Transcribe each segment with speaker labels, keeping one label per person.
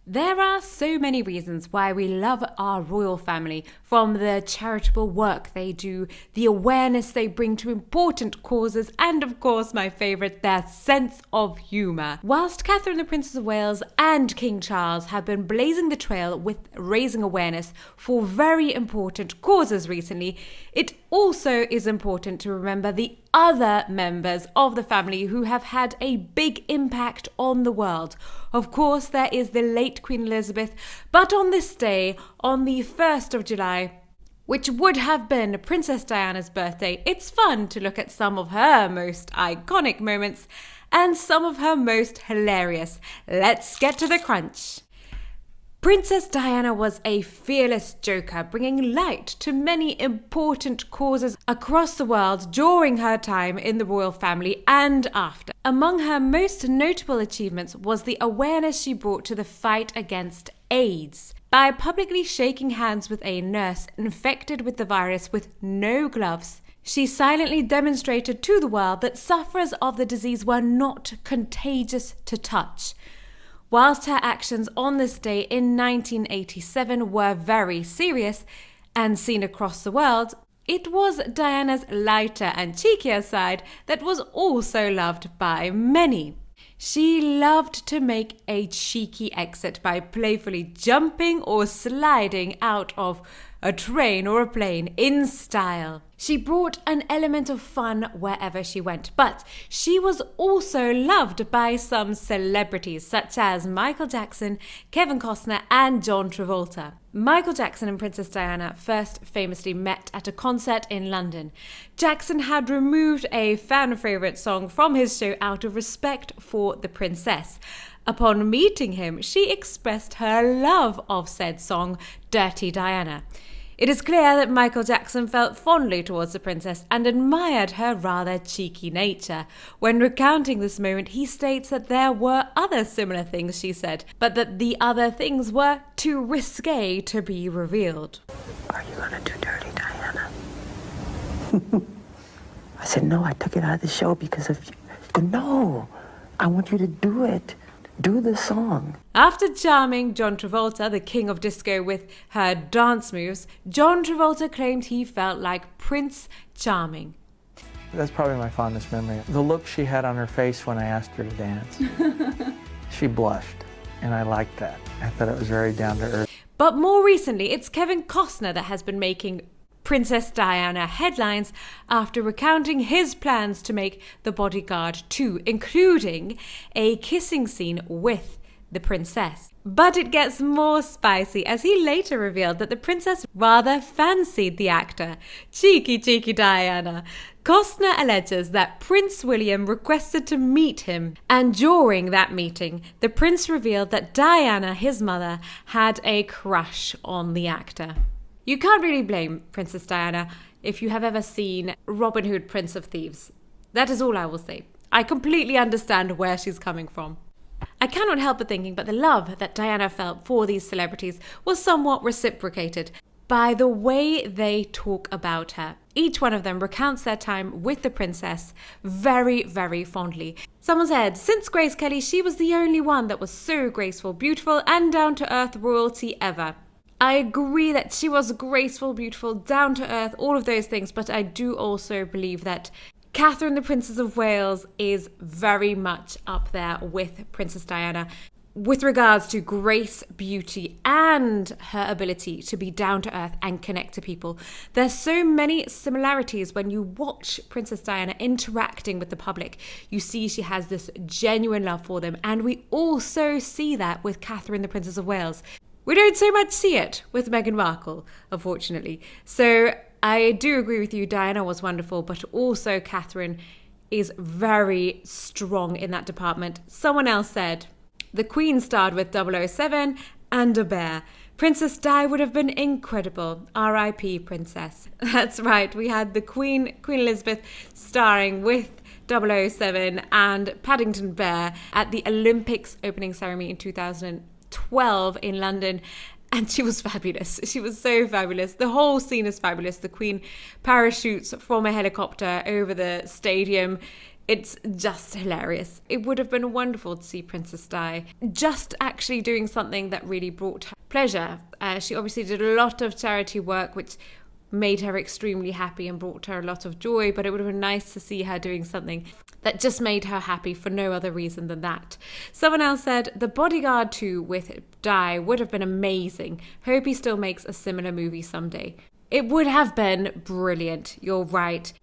Speaker 1: There are so many reasons why we love our royal family, from the charitable work they do, the awareness they bring to important causes, and of course my favourite, their sense of humour. Whilst Catherine the Princess of Wales and King Charles have been blazing the trail with raising awareness for very important causes recently, it also is important to remember the other members of the family who have had a big impact on the world. Of course, there is the late Queen Elizabeth, but on this day, on the 1st of July, which would have been Princess Diana's birthday, it's fun to look at some of her most iconic moments and some of her most hilarious. Let's get to the crunch. Princess Diana was a fearless joker, bringing light to many important causes across the world during her time in the royal family and after. Among her most notable achievements was the awareness she brought to the fight against AIDS. By publicly shaking hands with a nurse infected with the virus with no gloves, she silently demonstrated to the world that sufferers of the disease were not contagious to touch. Whilst her actions on this day in 1987 were very serious and seen across the world, it was Diana's lighter and cheekier side that was also loved by many. She loved to make a cheeky exit by playfully jumping or sliding out of a train or a plane in style. She brought an element of fun wherever she went, but she was also loved by some celebrities such as Michael Jackson, Kevin Costner and John Travolta. Michael Jackson and Princess Diana first famously met at a concert in London. Jackson had removed a fan favourite song from his show out of respect for the princess. Upon meeting him, she expressed her love of said song, Dirty Diana. It is clear that Michael Jackson felt fondly towards the princess and admired her rather cheeky nature. When recounting this moment, he states that there were other similar things she said, but that the other things were too risque to be revealed.
Speaker 2: Are you gonna do Dirty Diana? I said, no, I took it out of the show because of you. No, I want you to do it. Do the song.
Speaker 1: After charming John Travolta, the king of disco, with her dance moves, John Travolta claimed he felt like Prince Charming.
Speaker 3: That's probably my fondest memory. The look she had on her face when I asked her to dance. She blushed, and I liked that. I thought it was very down to earth.
Speaker 1: But more recently, it's Kevin Costner that has been making Princess Diana headlines after recounting his plans to make The Bodyguard 2, including a kissing scene with the princess. But it gets more spicy as he later revealed that the princess rather fancied the actor. Cheeky, cheeky Diana. Costner alleges that Prince William requested to meet him, and during that meeting, the prince revealed that Diana, his mother, had a crush on the actor. You can't really blame Princess Diana if you have ever seen Robin Hood, Prince of Thieves. That is all I will say. I completely understand where she's coming from. I cannot help but thinking that the love that Diana felt for these celebrities was somewhat reciprocated by the way they talk about her. Each one of them recounts their time with the princess very, very fondly. Someone said, since Grace Kelly, she was the only one that was so graceful, beautiful, and down-to-earth royalty ever. I agree that she was graceful, beautiful, down to earth, all of those things, but I do also believe that Catherine the Princess of Wales is very much up there with Princess Diana with regards to grace, beauty, and her ability to be down to earth and connect to people. There's so many similarities when you watch Princess Diana interacting with the public. You see she has this genuine love for them, and we also see that with Catherine the Princess of Wales. We don't so much see it with Meghan Markle, unfortunately. So I do agree with you, Diana was wonderful, but also Catherine is very strong in that department. Someone else said, the Queen starred with 007 and a bear. Princess Di would have been incredible. R.I.P. Princess. That's right, we had the Queen Elizabeth starring with 007 and Paddington Bear at the Olympics opening ceremony in 2012 in London, and she was fabulous. She was so fabulous. The whole scene is fabulous. The Queen parachutes from a helicopter over the stadium. It's just hilarious. It would have been wonderful to see Princess Di just actually doing something that really brought her pleasure. She obviously did a lot of charity work, which made her extremely happy and brought her a lot of joy, but it would have been nice to see her doing something that just made her happy for no other reason than that. Someone else said, The Bodyguard 2 with Di would have been amazing. Hope he still makes a similar movie someday. It would have been brilliant, you're right.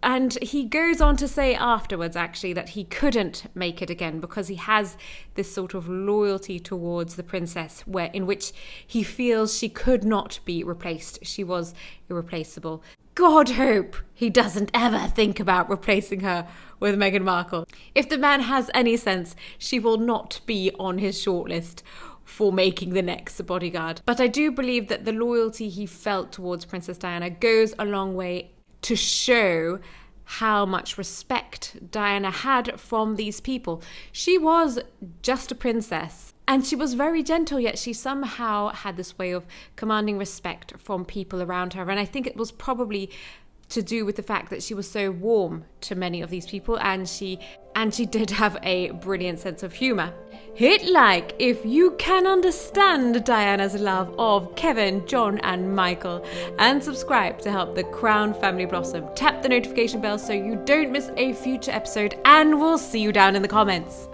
Speaker 1: And he goes on to say afterwards, actually, that he couldn't make it again because he has this sort of loyalty towards the princess in which he feels she could not be replaced. She was irreplaceable. God hope he doesn't ever think about replacing her with Meghan Markle. If the man has any sense, she will not be on his shortlist for making the next Bodyguard. But I do believe that the loyalty he felt towards Princess Diana goes a long way to show how much respect Diana had from these people. She was just a princess and she was very gentle, yet she somehow had this way of commanding respect from people around her. And I think it was probably to do with the fact that she was so warm to many of these people, and she did have a brilliant sense of humour. Hit like if you can understand Diana's love of Kevin, John and Michael, and subscribe to help the Crown family blossom. Tap the notification bell so you don't miss a future episode, and we'll see you down in the comments.